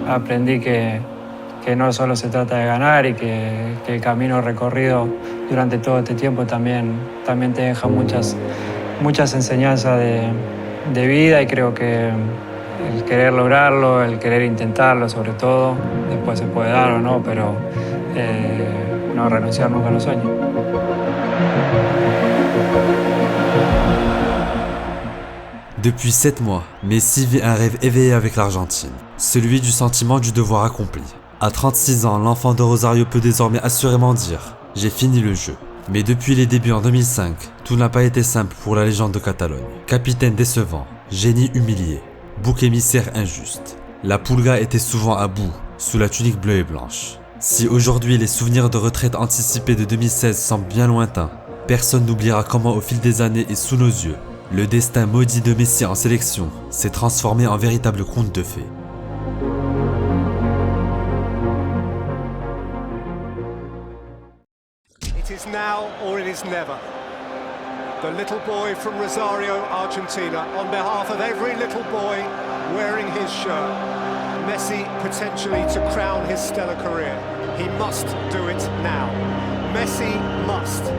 Aprendí que no solo se trata de ganar y que el camino recorrido durante todo este tiempo también te deja muchas enseñanzas de vida y creo que el querer lograrlo, el querer intentarlo sobre todo, después se puede dar o no, pero no renunciar nunca a los sueños. Depuis 7 mois, Messi vit un rêve éveillé avec l'Argentine, celui du sentiment du devoir accompli. À 36 ans, l'enfant de Rosario peut désormais assurément dire « J'ai fini le jeu ». Mais depuis les débuts en 2005, tout n'a pas été simple pour la légende de Catalogne. Capitaine décevant, génie humilié, bouc émissaire injuste. La Pulga était souvent à bout, sous la tunique bleue et blanche. Si aujourd'hui les souvenirs de retraite anticipée de 2016 semblent bien lointains, personne n'oubliera comment au fil des années et sous nos yeux, le destin maudit de Messi en sélection s'est transformé en véritable conte de fées. It is now or it is never. The little boy from Rosario, Argentina, on behalf of every little boy wearing his shirt. Messi potentially to crown his stellar career. He must do it now. Messi must.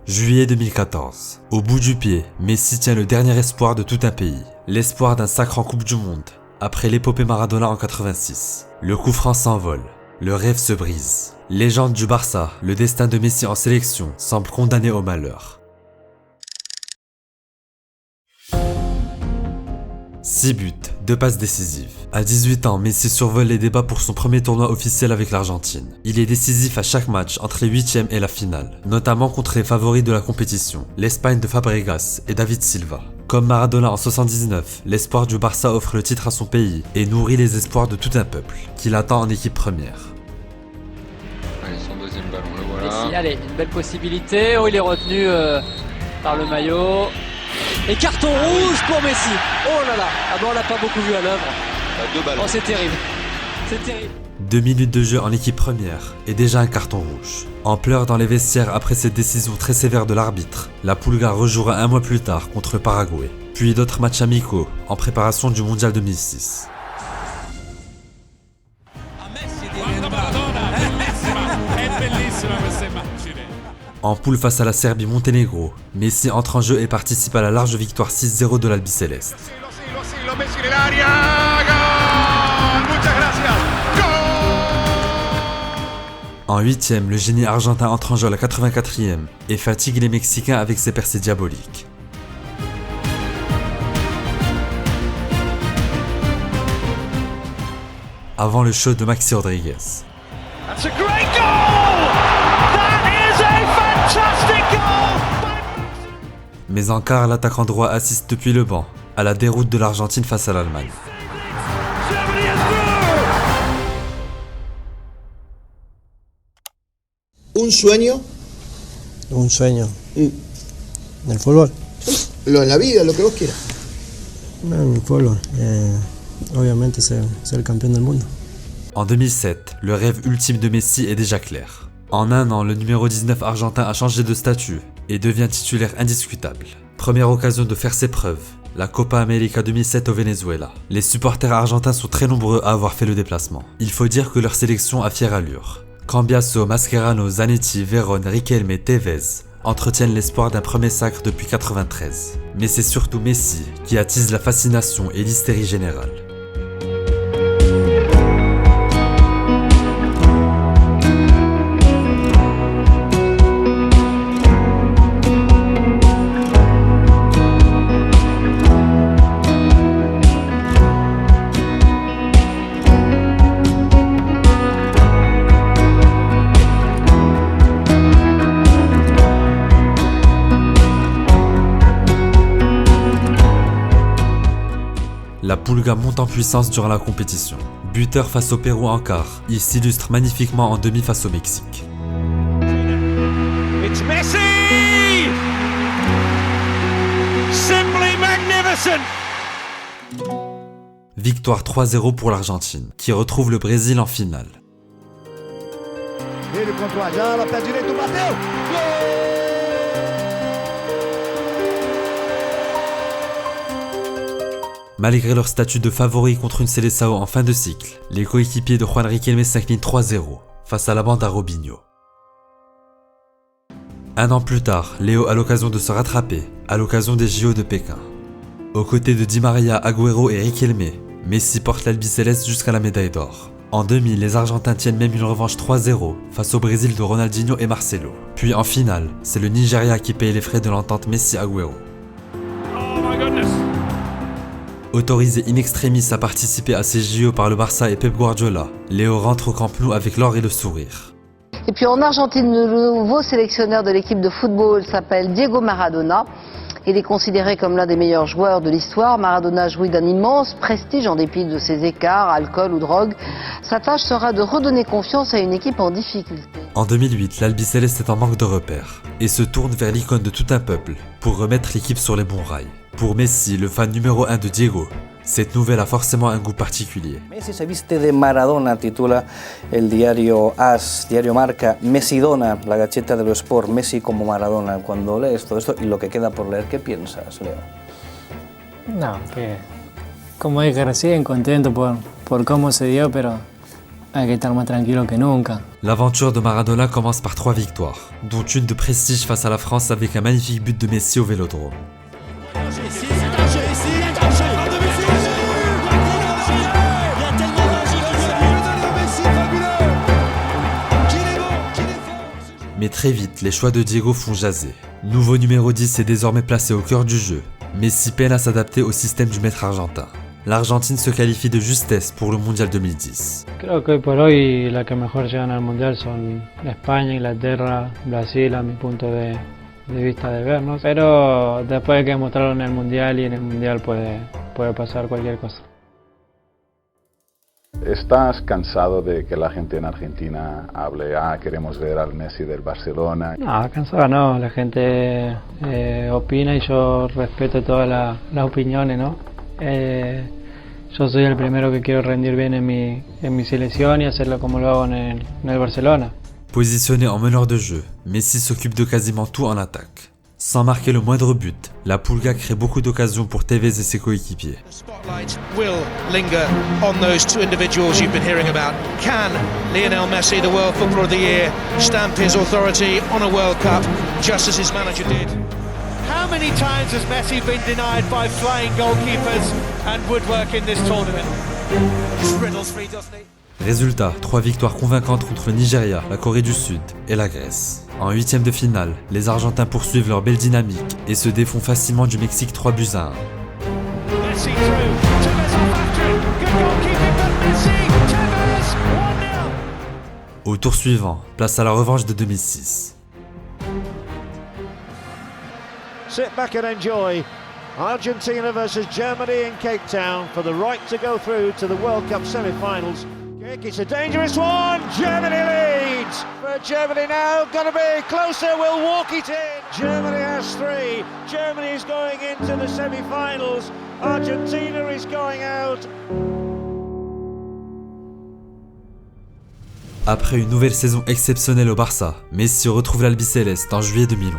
Juillet 2014. Au bout du pied, Messi tient le dernier espoir de tout un pays. L'espoir d'un sacre en Coupe du Monde. Après l'épopée Maradona en 86. Le coup franc s'envole. Le rêve se brise. Légende du Barça, le destin de Messi en sélection semble condamné au malheur. 6 buts, 2 passes décisives. À 18 ans, Messi survole les débats pour son premier tournoi officiel avec l'Argentine. Il est décisif à chaque match entre les 8e et la finale, notamment contre les favoris de la compétition, l'Espagne de Fabregas et David Silva. Comme Maradona en 79, l'espoir du Barça offre le titre à son pays et nourrit les espoirs de tout un peuple, qui l'attend en équipe première. Allez, son deuxième ballon, le voilà. Messi, allez, une belle possibilité. Oh, il est retenu par le maillot. Et carton rouge pour Messi. Oh là là. Ah bon, on l'a pas beaucoup vu à l'œuvre. Deux ballons. Oh, c'est terrible. C'est terrible. 2 minutes de jeu en équipe première et déjà un carton rouge. En pleurs dans les vestiaires après cette décision très sévère de l'arbitre, la Pulga rejouera un mois plus tard contre le Paraguay. Puis d'autres matchs amicaux en préparation du Mondial 2006. En poule face à la Serbie-Monténégro, Messi entre en jeu et participe à la large victoire 6-0 de l'Albiceleste. En 8e, le génie argentin entre en jeu à la 84e et fatigue les Mexicains avec ses percées diaboliques. Avant le show de Maxi Rodriguez. That's a great goal! That is a fantastic goal! Mais en quart, l'attaquant droit assiste depuis le banc à la déroute de l'Argentine face à l'Allemagne. ¿Un sueño? Un sueño. ¿En el fútbol? En la vida, lo que vos quieras. En el fútbol. Obviamente ser el campeón del mundo. En 2007, le rêve ultime de Messi est déjà clair. En un an, le numéro 19 argentin a changé de statut et devient titulaire indiscutable. Première occasion de faire ses preuves, la Copa América 2007 au Venezuela. Les supporters argentins sont très nombreux à avoir fait le déplacement. Il faut dire que leur sélection a fière allure. Cambiasso, Mascherano, Zanetti, Verón, Riquelme, Tevez entretiennent l'espoir d'un premier sacre depuis 93. Mais c'est surtout Messi qui attise la fascination et l'hystérie générale. La Pulga monte en puissance durant la compétition. Buteur face au Pérou en quart, il s'illustre magnifiquement en demi face au Mexique. It's Messi! Simply magnificent! Victoire 3-0 pour l'Argentine, qui retrouve le Brésil en finale. Ele contra o Ayala, pé direito, bateu! Malgré leur statut de favori contre une Seleção en fin de cycle, les coéquipiers de Juan Riquelme s'inclinent 3-0 face à la bande à Robinho. Un an plus tard, Léo a l'occasion de se rattraper à l'occasion des JO de Pékin. Aux côtés de Di Maria, Agüero et Riquelme, Messi porte l'albiceleste jusqu'à la médaille d'or. En 2000, les Argentins tiennent même une revanche 3-0 face au Brésil de Ronaldinho et Marcelo. Puis en finale, c'est le Nigeria qui paye les frais de l'entente Messi-Agüero. Autorisé in extremis à participer à ces JO par le Barça et Pep Guardiola, Léo rentre au Camp Nou avec l'or et le sourire. Et puis en Argentine, le nouveau sélectionneur de l'équipe de football s'appelle Diego Maradona. Il est considéré comme l'un des meilleurs joueurs de l'histoire. Maradona jouit d'un immense prestige en dépit de ses écarts, alcool ou drogue. Sa tâche sera de redonner confiance à une équipe en difficulté. En 2008, l'Albiceleste est en manque de repères et se tourne vers l'icône de tout un peuple pour remettre l'équipe sur les bons rails. Pour Messi, le fan numéro 1 de Diego, cette nouvelle a forcément un goût particulier. Messi se viste de Maradona, titula el diario AS, diario Marca, Messi dona, la gacheta de los sport, Messi como Maradona. Cuando lees todo esto y lo que queda por leer, ¿qué piensas, Leo? No, que como dije recién, contento por cómo se dio, pero hay que estar más tranquilo que nunca. L'aventure de Maradona commence par 3 victoires, dont une de prestige face à la France avec un magnifique but de Messi au Vélodrome. Mais très vite, les choix de Diego font jaser. Nouveau numéro 10 est désormais placé au cœur du jeu. Messi peine à s'adapter au système du maître argentin. L'Argentine se qualifie de justesse pour le Mondial 2010. Creo que hoy por hoy la que mejor llegan al Mundial son España, Inglaterra, Brasil a mi punto de vista de vernos. Pero después de que mostraron en el Mundial y en el Mundial puede pasar cualquier cosa. ¿Estás cansado de que la gente en Argentina hable, queremos ver al Messi del Barcelona? No, cansado no, la gente opina y yo respeto todas las opiniones, ¿no? Yo soy el primero que quiero rendir bien en mi selección y hacerlo como lo hago en el Barcelona. Positionné en meneur de jeu, Messi s'occupe de quasiment tout en attaque. Sans marquer le moindre but, la Pulga crée beaucoup d'occasions pour Tevez et ses coéquipiers. The spotlight will linger on those two individuals you've been hearing about. Can Lionel Messi, the World Footballer of the Year, stamp his authority on a World Cup just as his manager did? How many times has Messi been denied by flying goalkeepers and woodwork in this tournament? Riddles free, doesn't he? Résultat, 3 victoires convaincantes contre le Nigeria, la Corée du Sud et la Grèce. En 8e de finale, les Argentins poursuivent leur belle dynamique et se défont facilement du Mexique 3-1. Au tour suivant, place à la revanche de 2006. Sit back and enjoy. Argentina versus Germany in Cape Town for the right to go through to the World Cup semi-finals. It's a dangerous one. Germany leads. For Germany now, gonna be closer. Will walk it in. Germany has 3. Germany is going into the semi-finals. Argentina is going out. Après une nouvelle saison exceptionnelle au Barça, Messi retrouve l'Albiceleste en juillet 2011.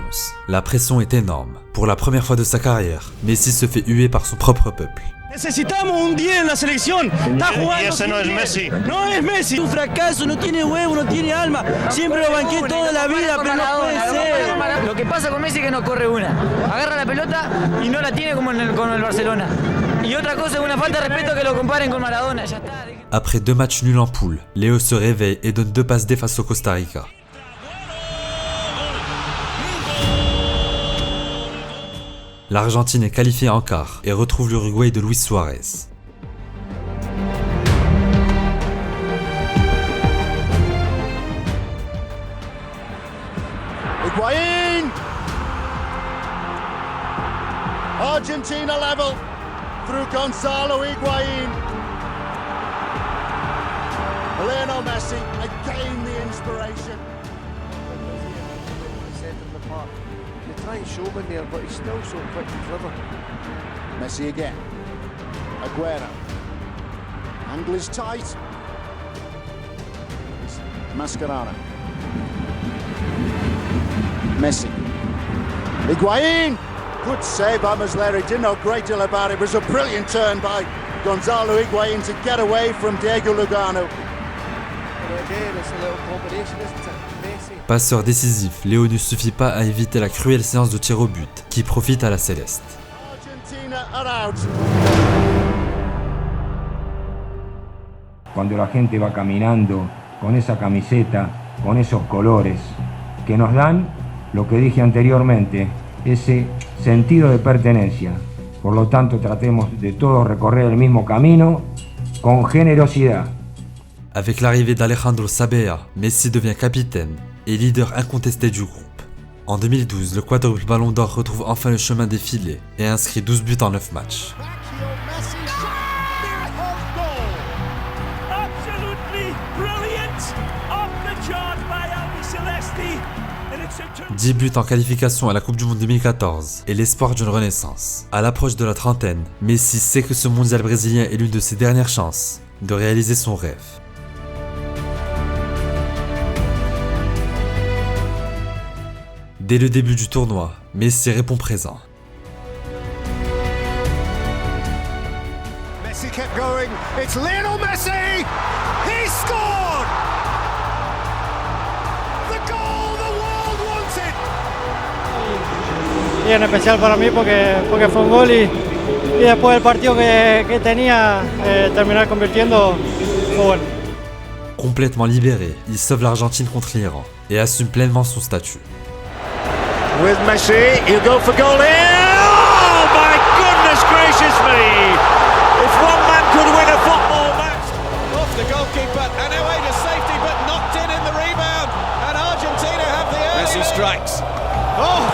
La pression est énorme. Pour la première fois de sa carrière, Messi se fait huer par son propre peuple. Necesitamos un 10 en la selección. Está jugando. Y ese no es Messi. No es Messi. Un fracaso, no tiene huevo, no tiene alma. Siempre lo banqué toda la vida, pero no puede ser. Lo que pasa con Messi es que no corre una. Agarra la pelota y no la tiene como con el Barcelona. Y otra cosa es una falta de respeto que lo comparen con Maradona. Ya está. Après 2 matchs nuls en poule, Léo se réveille et donne 2 passes D face au Costa Rica. L'Argentine est qualifiée en quart et retrouve l'Uruguay de Luis Suarez. Higuaín! Argentina level through Gonzalo Higuaín. Lionel Messi, again the inspiration. You're trying showman there, but he's still so quick and clever. Messi again. Aguero. Angle is tight. Mascherano. Messi. Higuaín! Good save by Muslera. Didn't know a great deal about it. It was a brilliant turn by Gonzalo Higuain to get away from Diego Lugano. Passeur décisif, Léo ne suffit pas à éviter la cruelle séance de tir au but qui profite à la Céleste. Argentina are out. Cuando la gente va caminando con esa camiseta, con esos colores, que nos dan, lo que dije anteriormente, ese sentido de pertenencia. Por lo tanto, tratemos de todos recorrer el mismo camino con generosidad. Avec l'arrivée d'Alejandro Sabella, Messi devient capitaine et leader incontesté du groupe. En 2012, le quadruple Ballon d'Or retrouve enfin le chemin des filets et inscrit 12 buts en 9 matchs. 10 buts en qualification à la Coupe du Monde 2014 et l'espoir d'une renaissance. À l'approche de la trentaine, Messi sait que ce mondial brésilien est l'une de ses dernières chances de réaliser son rêve. Dès le début du tournoi, Messi répond présent. Messi kept going. It's Lionel Messi. He scored. The goal the world wanted. Y en especial para mí porque fue un gol y después del partido que tenía terminar convirtiendo fue bueno. Complètement libéré, il sauve l'Argentine contre l'Iran et assume pleinement son statut. With Messi, he'll go for goal here. Oh my goodness gracious me! If one man could win a football match. Off the goalkeeper and away to safety, but knocked in the rebound. And Argentina have the early. Messi strikes. Oh,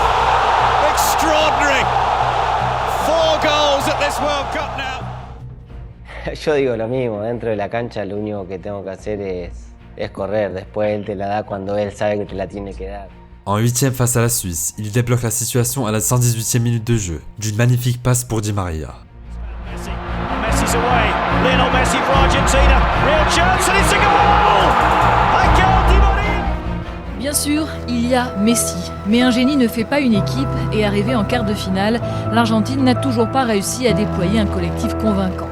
extraordinary! 4 goals at this World Cup now. Yo digo lo mismo, dentro de la cancha lo único que tengo que hacer es correr. Después él te la da cuando él sabe que te la tiene que dar. En 8e face à la Suisse, il débloque la situation à la 118e minute de jeu, d'une magnifique passe pour Di Maria. Messi's away. Lionel Messi for Argentina. Real chance and it's a goal! Di Maria. Bien sûr, il y a Messi, mais un génie ne fait pas une équipe et arrivé en quart de finale, l'Argentine n'a toujours pas réussi à déployer un collectif convaincant.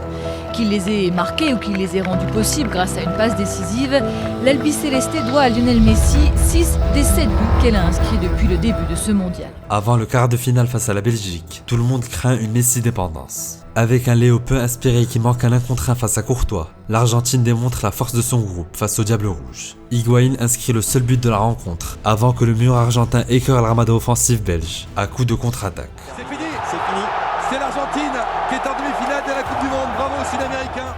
Qu'il les ait marqués ou qu'il les ait rendus possibles grâce à une passe décisive, l'Albiceleste doit à Lionel Messi 6 des 7 buts qu'elle a inscrits depuis le début de ce mondial. Avant le quart de finale face à la Belgique, tout le monde craint une Messi-dépendance. Avec un Léo peu inspiré qui manque un 1 contre 1 face à Courtois, l'Argentine démontre la force de son groupe face au Diable Rouge. Higuain inscrit le seul but de la rencontre, avant que le mur argentin écœure l'armada offensive belge, à coup de contre-attaque. C'est fini, c'est l'Argentine qui est en demi-finale de la Coupe du Monde. Bravo aux Sud-Américains.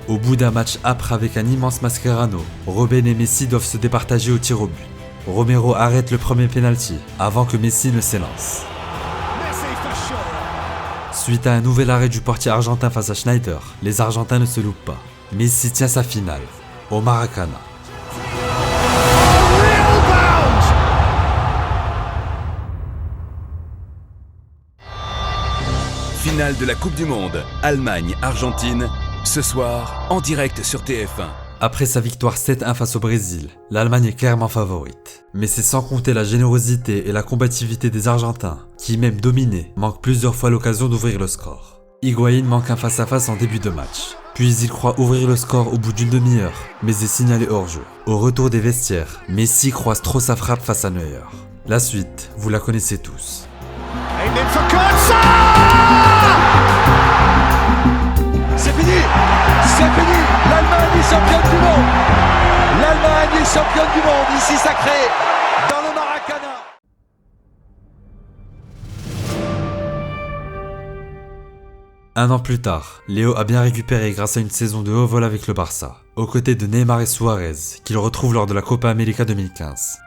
Au bout d'un match âpre avec un immense Mascherano, Robben et Messi doivent se départager au tir au but. Romero arrête le premier penalty avant que Messi ne s'élance. Suite à un nouvel arrêt du portier argentin face à Schneider, les Argentins ne se loupent pas. Messi tient sa finale, au Maracana. Finale de la Coupe du Monde, Allemagne-Argentine, ce soir en direct sur TF1. Après sa victoire 7-1 face au Brésil, l'Allemagne est clairement favorite. Mais c'est sans compter la générosité et la combativité des Argentins, qui même dominés, manquent plusieurs fois l'occasion d'ouvrir le score. Higuain manque un face-à-face en début de match. Puis il croit ouvrir le score au bout d'une demi-heure, mais est signalé hors-jeu. Au retour des vestiaires, Messi croise trop sa frappe face à Neuer. La suite, vous la connaissez tous. C'est fini, l'Allemagne est championne du monde. L'Allemagne est championne du monde, ici sacré, dans le Maracana. Un an plus tard, Léo a bien récupéré grâce à une saison de haut vol avec le Barça, aux côtés de Neymar et Suarez, qu'il retrouve lors de la Copa América 2015.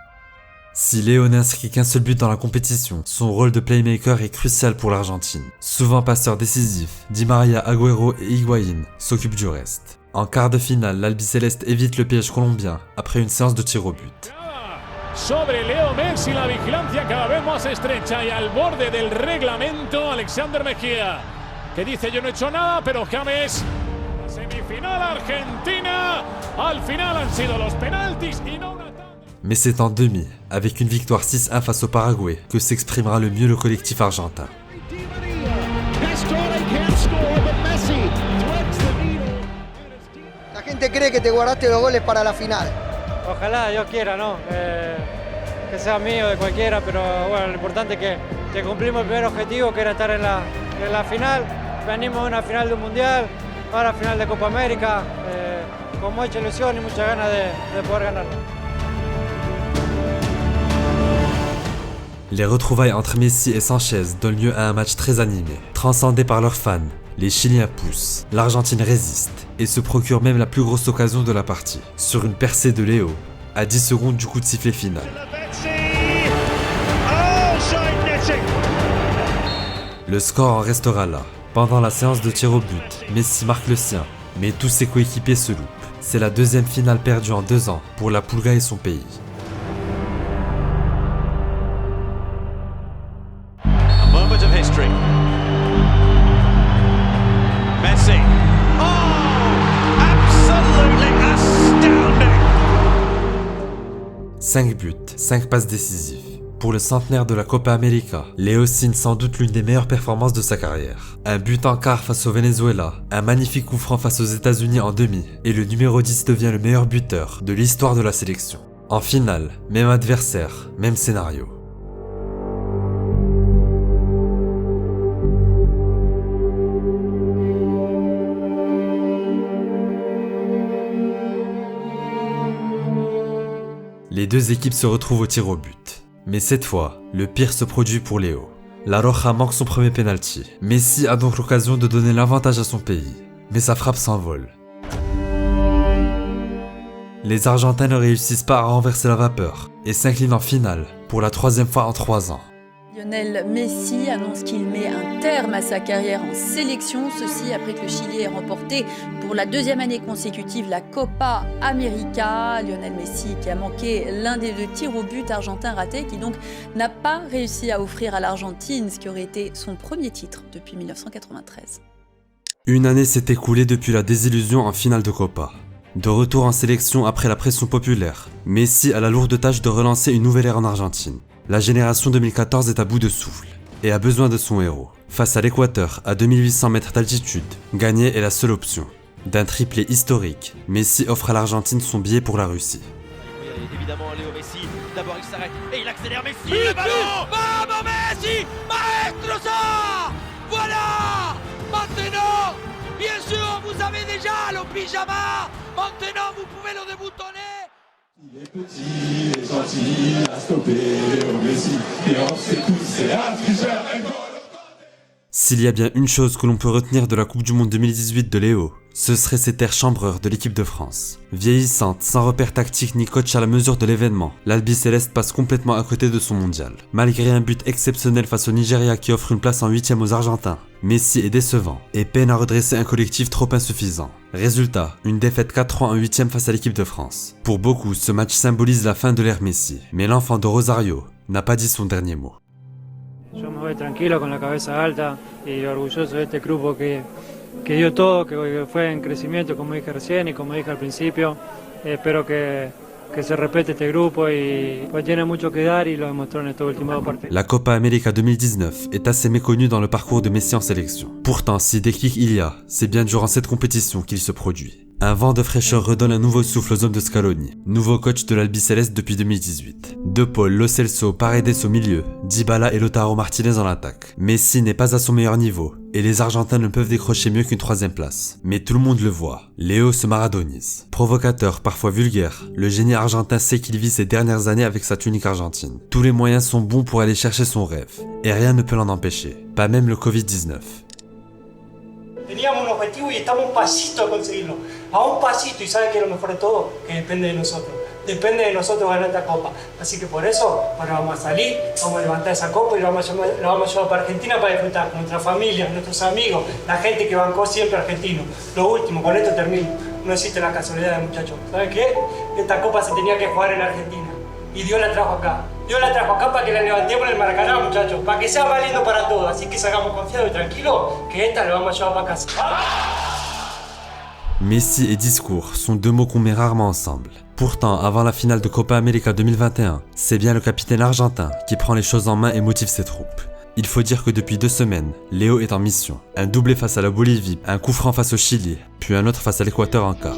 Si Léo n'inscrit qu'un seul but dans la compétition, son rôle de playmaker est crucial pour l'Argentine. Souvent passeur décisif, Di Maria, Agüero et Higuain s'occupent du reste. En quart de finale, l'Albiceleste évite le piège colombien après une séance de tir au but. Sobre Leo Messi, la vigilancia cada vez más estrecha y al borde del reglamento, Alexander Mejía, que dice yo no he hecho nada, pero James, la semifinal argentina, al final han sido los penaltis y no una... Mais c'est en demi, avec une victoire 6-1 face au Paraguay, que s'exprimera le mieux le collectif argentin. La gente cree que te guardaste los goles para la final. Ojalá, Dios quiera, ¿no? Que sea mío, de cualquiera, pero bueno, lo importante es que cumplimos el primer objetivo, que era estar en la final. Venimos a una final de un mundial, ahora final de Copa América, con mucha ilusión y muchas ganas de poder ganarlo. Les retrouvailles entre Messi et Sanchez donnent lieu à un match très animé. Transcendés par leurs fans, les Chiliens poussent, l'Argentine résiste et se procure même la plus grosse occasion de la partie, sur une percée de Léo, à 10 secondes du coup de sifflet final. Le score en restera là. Pendant la séance de tir au but, Messi marque le sien, mais tous ses coéquipiers se loupent. C'est la deuxième finale perdue en 2 ans pour la Pulga et son pays. Moment of history. Messi. Oh, absolutely astounding. 5 buts, 5 passes décisives. Pour le centenaire de la Copa América, Léo signe sans doute l'une des meilleures performances de sa carrière. Un but en quart face au Venezuela, un magnifique coup franc face aux États-Unis en demi, et le numéro 10 devient le meilleur buteur de l'histoire de la sélection. En finale, même adversaire, même scénario. Les deux équipes se retrouvent au tir au but. Mais cette fois, le pire se produit pour Léo. La Roja manque son premier penalty. Messi a donc l'occasion de donner l'avantage à son pays. Mais sa frappe s'envole. Les Argentins ne réussissent pas à renverser la vapeur et s'inclinent en finale pour la 3e fois en 3 ans. Lionel Messi annonce qu'il met un terme à sa carrière en sélection, ceci après que le Chili ait remporté pour la 2e année consécutive la Copa América. Lionel Messi qui a manqué l'un des 2 tirs au but argentins ratés, qui donc n'a pas réussi à offrir à l'Argentine ce qui aurait été son premier titre depuis 1993. Une année s'est écoulée depuis la désillusion en finale de Copa. De retour en sélection après la pression populaire, Messi a la lourde tâche de relancer une nouvelle ère en Argentine. La génération 2014 est à bout de souffle et a besoin de son héros. Face à l'Équateur, à 2800 mètres d'altitude, gagner est la seule option. D'un triplé historique, Messi offre à l'Argentine son billet pour la Russie. Évidemment, Léo Messi, d'abord il s'arrête et il accélère Messi, le ballon. Vamos Messi, maestro ça. Voilà. Maintenant, bien sûr, vous avez déjà le pyjama. Maintenant, vous pouvez le déboutonner. Il est petit, il est gentil, il a stoppé Léo Messi, et on sait tous, c'est un tricheur. S'il y a bien une chose que l'on peut retenir de la Coupe du Monde 2018 de Léo, ce serait cet air chambreur de l'équipe de France. Vieillissante, sans repère tactique ni coach à la mesure de l'événement, l'Albi-Céleste passe complètement à côté de son mondial. Malgré un but exceptionnel face au Nigeria qui offre une place en 8e aux Argentins, Messi est décevant et peine à redresser un collectif trop insuffisant. Résultat, une défaite 4-3 en 8e face à l'équipe de France. Pour beaucoup, ce match symbolise la fin de l'ère Messi, mais l'enfant de Rosario n'a pas dit son dernier mot. Yo me voy tranquilo, con la cabeza alta y orgulloso de este grupo que dio todo, que fue en crecimiento, como dije recién y como dije al principio. Espero que se respete este grupo y pues tiene mucho que dar y lo demostró en estos últimos partidos. La Copa América 2019 est assez méconnue dans le parcours de Messi en sélection. Pourtant, si déclic il y a, c'est bien durant cette compétition qu'il se produit. Un vent de fraîcheur redonne un nouveau souffle aux hommes de Scaloni, nouveau coach de l'Albi-Céleste depuis 2018. De Paul, Lo Celso, Paredes au milieu, Dybala et Lautaro Martinez en attaque. Messi n'est pas à son meilleur niveau, et les Argentins ne peuvent décrocher mieux qu'une 3e place. Mais tout le monde le voit, Léo se maradonise. Provocateur, parfois vulgaire, le génie argentin sait qu'il vit ses dernières années avec sa tunique argentine. Tous les moyens sont bons pour aller chercher son rêve, et rien ne peut l'en empêcher, pas même le Covid-19. Teníamos un objetivo y estamos un pasito a conseguirlo, a un pasito, y sabe que lo mejor de todo, que depende de nosotros ganar esta copa. Así que por eso ahora vamos a salir, vamos a levantar esa copa y la vamos a llevar para Argentina para disfrutar con nuestra familia, nuestros amigos, la gente que bancó siempre argentino. Lo último, con esto termino, no existe la casualidad, muchachos. ¿Saben qué? Esta copa se tenía que jugar en Argentina y Dios la trajo acá. Dios la trajo acá para que la levantemos en el Maracaná, muchachos, para que sea más lindo para todos. Así que salgamos confiados y tranquilos, que esta la vamos a llevar para casa. Messi et discours sont deux mots qu'on met rarement ensemble. Pourtant, avant la finale de Copa América 2021, c'est bien le capitaine argentin qui prend les choses en main et motive ses troupes. Il faut dire que depuis 2 semaines, Léo est en mission. Un doublé face à la Bolivie, un coup franc face au Chili, puis un autre face à l'Équateur en quart.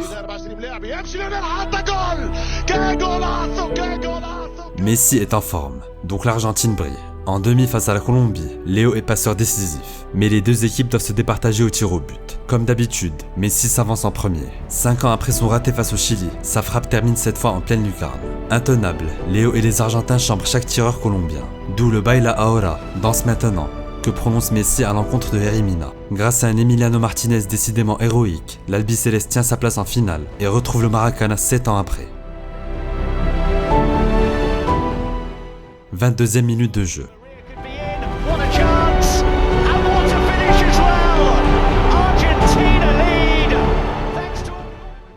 Messi est en forme, donc l'Argentine brille. En demi face à la Colombie, Léo est passeur décisif. Mais les deux équipes doivent se départager au tir au but. Comme d'habitude, Messi s'avance en premier. 5 ans après son raté face au Chili, sa frappe termine cette fois en pleine lucarne. Intenable, Léo et les Argentins chambrent chaque tireur colombien. D'où le Baila Ahora, danse maintenant, que prononce Messi à l'encontre de Hermina. Grâce à un Emiliano Martinez décidément héroïque, l'Albiceleste tient sa place en finale et retrouve le Maracana 7 ans après. 22e minute de jeu.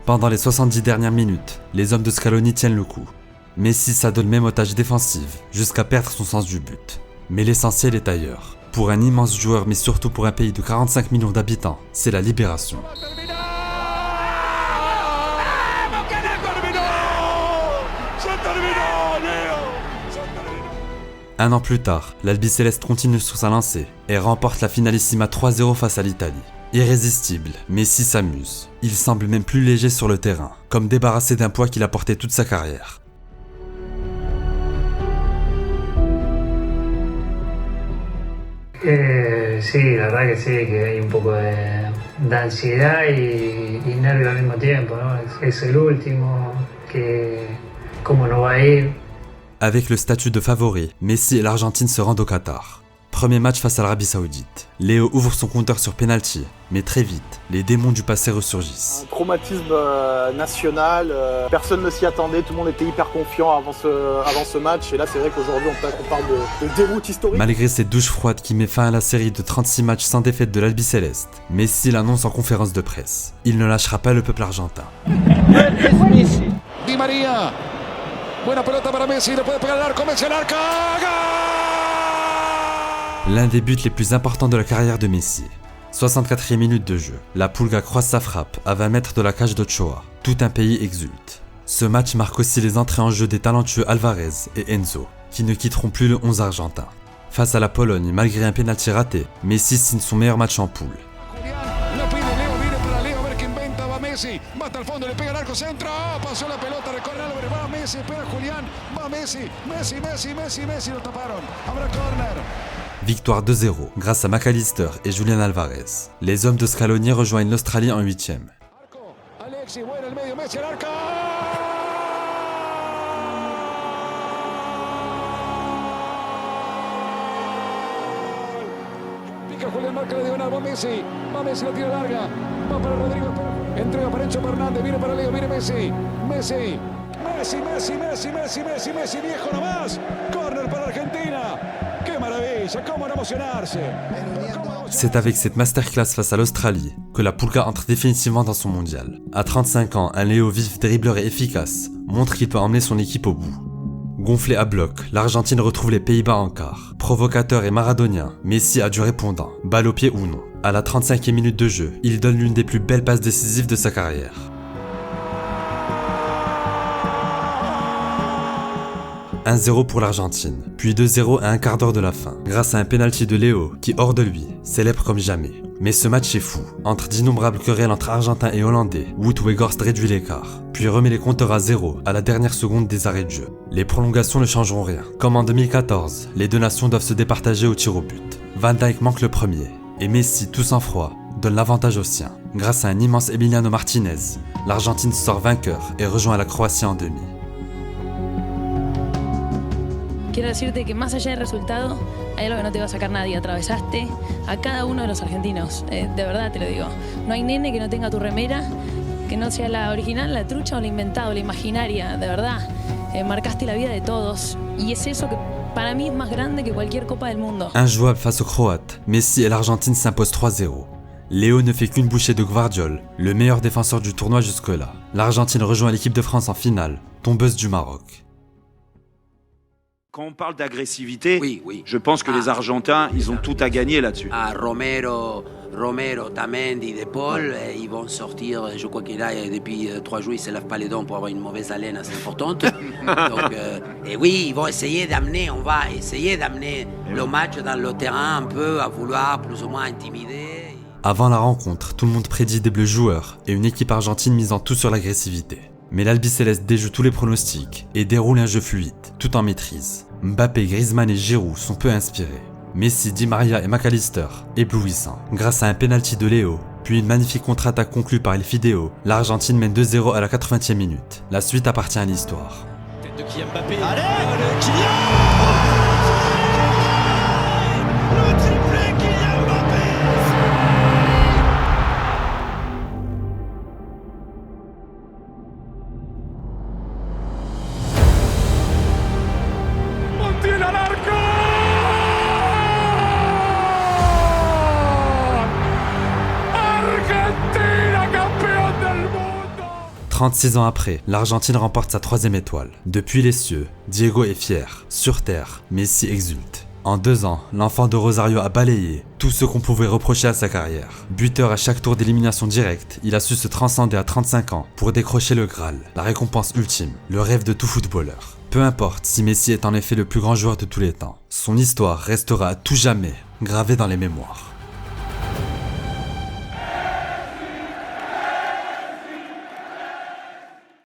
Pendant les 70 dernières minutes, les hommes de Scaloni tiennent le coup. Messi s'adonne même aux tâches défensives, jusqu'à perdre son sens du but. Mais l'essentiel est ailleurs. Pour un immense joueur, mais surtout pour un pays de 45 millions d'habitants, c'est la libération. Un an plus tard, l'Albiceleste continue sur sa lancée et remporte la finalissima 3-0 face à l'Italie. Irrésistible, Messi s'amuse. Il semble même plus léger sur le terrain, comme débarrassé d'un poids qu'il a porté toute sa carrière. Sí, la verdad que sí, que hay un poco de ansiedad y nervio al mismo tiempo, ¿no? Es el último, que cómo no va a ir. Avec le statut de favori, Messi et l'Argentine se rendent au Qatar. Premier match face à l'Arabie Saoudite. Léo ouvre son compteur sur penalty, mais très vite, les démons du passé ressurgissent. Un traumatisme national, personne ne s'y attendait, tout le monde était hyper confiant avant ce match, et là c'est vrai qu'aujourd'hui on parle de déroute historique. Malgré cette douche froide qui met fin à la série de 36 matchs sans défaite de l'Albiceleste, Messi l'annonce en conférence de presse. Il ne lâchera pas le peuple argentin. Di María. Buena pelota para Messi, le puede pegar al arco, Messi al arco. L'un des buts les plus importants de la carrière de Messi. 64e minute de jeu. La Pulga croise sa frappe à 20 mètres de la cage d'Ochoa. Tout un pays exulte. Ce match marque aussi les entrées en jeu des talentueux Alvarez et Enzo, qui ne quitteront plus le 11 argentin. Face à la Pologne, malgré un pénalty raté, Messi signe son meilleur match en poule. Messi, va hasta el fondo, le pega al arco, centro, pasó la pelota, recorre Álvarez, va Messi, espera Julián, va Messi, lo taparon, habrá corner. Victoire 2-0 grâce à McAllister et Julián Alvarez. Les hommes de Scaloni rejoignent l'Australie en 8e. Alexis, bueno el medio, Messi al arco. Pica Julián, marca la diagonal, va Messi, la tira larga, va para Rodrigo. Entrega para Enzo Fernández, viene para Leo, viene Messi, viejo nomás, corner para Argentina, qué maravilla, cómo no emocionarse. C'est avec cette masterclass face à l'Australie que la Pulga entre définitivement dans son mondial. À 35 ans, un Léo vif, dribbleur et efficace montre qu'il peut emmener son équipe au bout. Gonflé à bloc, l'Argentine retrouve les Pays-Bas en quart. Provocateur et maradonien, Messi a du répondant, balle au pied ou non. À la 35e minute de jeu, il donne l'une des plus belles passes décisives de sa carrière. « 1-0 pour l'Argentine, puis 2-0 à un quart d'heure de la fin, grâce à un pénalty de Léo qui, hors de lui, célèbre comme jamais. Mais ce match est fou. Entre d'innombrables querelles entre Argentins et Hollandais, Wout Weghorst réduit l'écart, puis remet les compteurs à 0 à la dernière seconde des arrêts de jeu. Les prolongations ne changeront rien. Comme en 2014, les deux nations doivent se départager au tir au but. Van Dijk manque le premier, et Messi, tout sang froid, donne l'avantage aux siens. Grâce à un immense Emiliano Martinez, l'Argentine sort vainqueur et rejoint la Croatie en demi. Quiero decirte que más allá del resultado, hay algo que no te va a sacar nadie. Atravesaste a cada uno de los argentinos, de verdad te lo digo. No hay nene que no tenga tu remera, que no sea la original, la trucha o la inventada, o la imaginaria, de verdad. Marcaste la vida de todos y es eso que para mí es más grande que cualquier Copa del Mundo. Injouable face aux Croates, Messi et l'Argentine s'imposent 3-0. Léo ne fait qu'une bouchée de Gvardiol, le meilleur défenseur du tournoi jusque-là. L'Argentine rejoint l'équipe de France en finale, tombeuse du Maroc. Quand on parle d'agressivité, je pense que les Argentins, ils ont tout à gagner là-dessus. Romero Romero, Tamendi, De Paul, ils vont sortir, je crois qu'il a depuis 3 jours, ils ne se lavent pas les dents pour avoir une mauvaise haleine assez importante. Donc, et oui, ils vont essayer d'amener, on va essayer d'amener le match dans le terrain un peu, à vouloir plus ou moins intimider. Avant la rencontre, tout le monde prédit des bleus joueurs et une équipe argentine misant tout sur l'agressivité. Mais l'Albiceleste déjoue tous les pronostics et déroule un jeu fluide, tout en maîtrise. Mbappé, Griezmann et Giroud sont peu inspirés. Messi, Di Maria et McAllister, éblouissants. Grâce à un penalty de Léo, puis une magnifique contre-attaque conclue par El Fideo, l'Argentine mène 2-0 à la 80e minute. La suite appartient à l'histoire. Tête de Kylian Mbappé. Allez, Kylian! Le triplé Kylian Mbappé! Montiel al arco. 36 ans après, l'Argentine remporte sa 3e étoile. Depuis les cieux, Diego est fier. Sur terre, Messi exulte. En 2 ans, l'enfant de Rosario a balayé tout ce qu'on pouvait reprocher à sa carrière. Buteur à chaque tour d'élimination directe, il a su se transcender à 35 ans pour décrocher le Graal, la récompense ultime, le rêve de tout footballeur. Peu importe si Messi est en effet le plus grand joueur de tous les temps, son histoire restera à tout jamais gravée dans les mémoires.